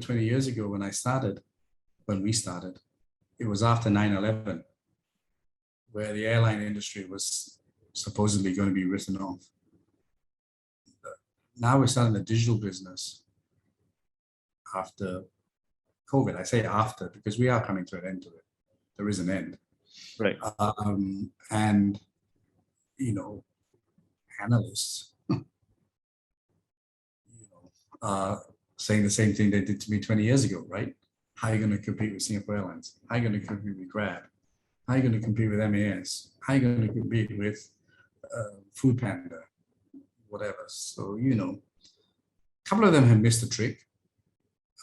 20 years ago when we started, it was after 9/11, where the airline industry was supposedly going to be written off. Now we're starting the digital business after COVID. I say after because we are coming to an end to it. There is an end. Right. And, analysts, saying the same thing they did to me 20 years ago, right? How are you going to compete with Singapore Airlines? How are you going to compete with Grab? How are you going to compete with MAS? How are you going to compete with Food Panda? Whatever. So, a couple of them have missed the trick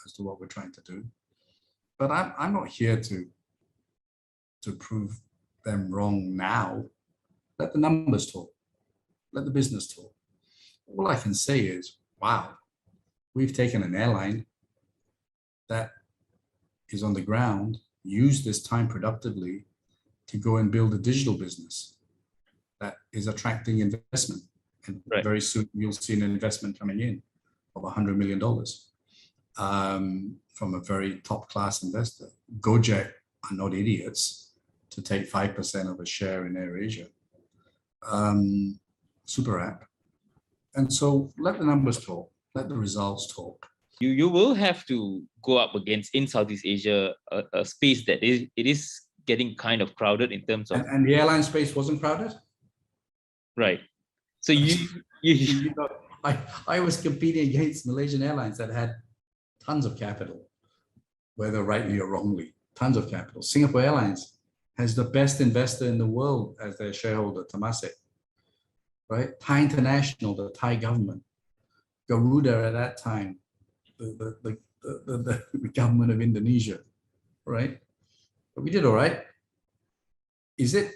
as to what we're trying to do. But I'm not here to prove them wrong now. Let the numbers talk. Let the business talk. All I can say is, wow, we've taken an airline that is on the ground, used this time productively to go and build a digital business that is attracting investment. And very soon you'll see an investment coming in of $100 million from a very top-class investor. Gojek are not idiots to take 5% of a share in AirAsia. Super app. And so let the numbers talk. Let the results talk. You will have to go up against in Southeast Asia a space that it is getting kind of crowded in terms of. And the airline space wasn't crowded? Right. So I was competing against Malaysian Airlines that had tons of capital, whether rightly or wrongly, tons of capital. Singapore Airlines has the best investor in the world as their shareholder, Temasek, right? Thai International, the Thai government, Garuda at that time, the government of Indonesia, right? But we did all right. Is it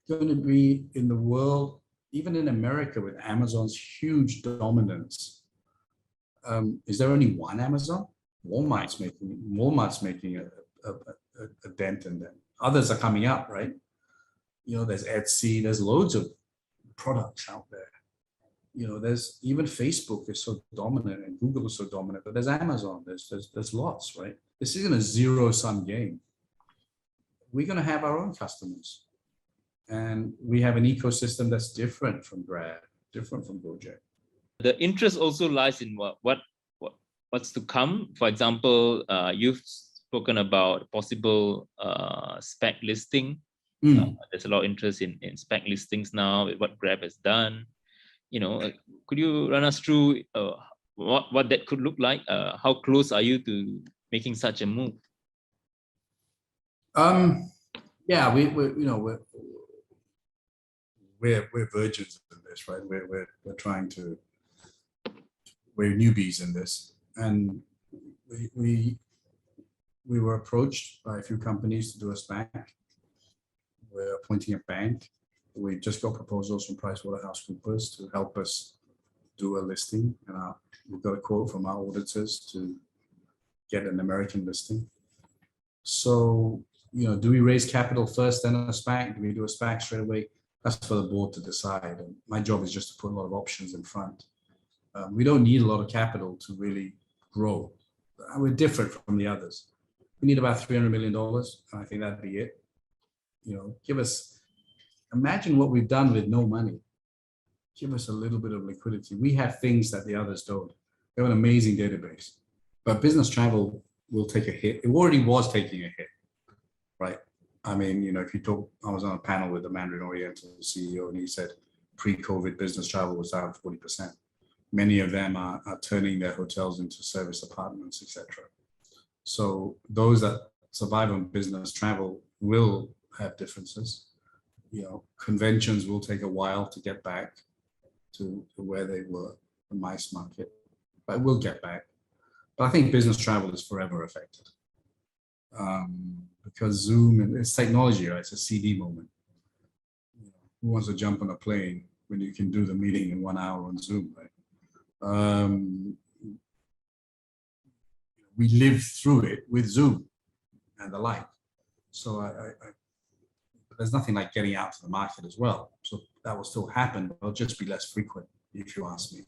going to be in the world, even in America with Amazon's huge dominance? Is there only one Amazon? Walmart's making a dent in them. Others are coming up, right? There's Etsy, there's loads of products out there. There's even Facebook is so dominant and Google is so dominant, but there's Amazon, there's lots, right? This isn't a zero-sum game. We're going to have our own customers. And we have an ecosystem that's different from Grab, different from Gojek. The interest also lies in what's to come. For example, you've spoken about possible SPAC listing. There's a lot of interest in SPAC listings now with what Grab has done. Could you run us through what that could look like? How close are you to making such a move? Yeah, we're virgins in this, right? We're newbies in this, and we were approached by a few companies to do a SPAC. We're appointing a bank. We just got proposals from PricewaterhouseCoopers to help us do a listing, and we've got a quote from our auditors to get an American listing. So, do we raise capital first, then a SPAC? Do we do a SPAC straight away? That's for the board to decide. And my job is just to put a lot of options in front. We don't need a lot of capital to really grow. We're different from the others. We need about $300 million, and I think that'd be it. Imagine what we've done with no money. Give us a little bit of liquidity. We have things that the others don't. We have an amazing database, but business travel will take a hit. It already was taking a hit, right? I mean, if you talk, I was on a panel with the Mandarin Oriental CEO, and he said pre-COVID business travel was down 40%. Many of them are turning their hotels into service apartments, etc. So those that survive on business travel will have differences. Conventions will take a while to get back to where they were, the MICE market, but we'll get back. But I think business travel is forever affected because Zoom, and it's technology, right? It's a CD moment. Who wants to jump on a plane when you can do the meeting in 1 hour on Zoom, right? We lived through it with Zoom and the like. So there's nothing like getting out to the market as well. So that will still happen, but it'll just be less frequent, if you ask me.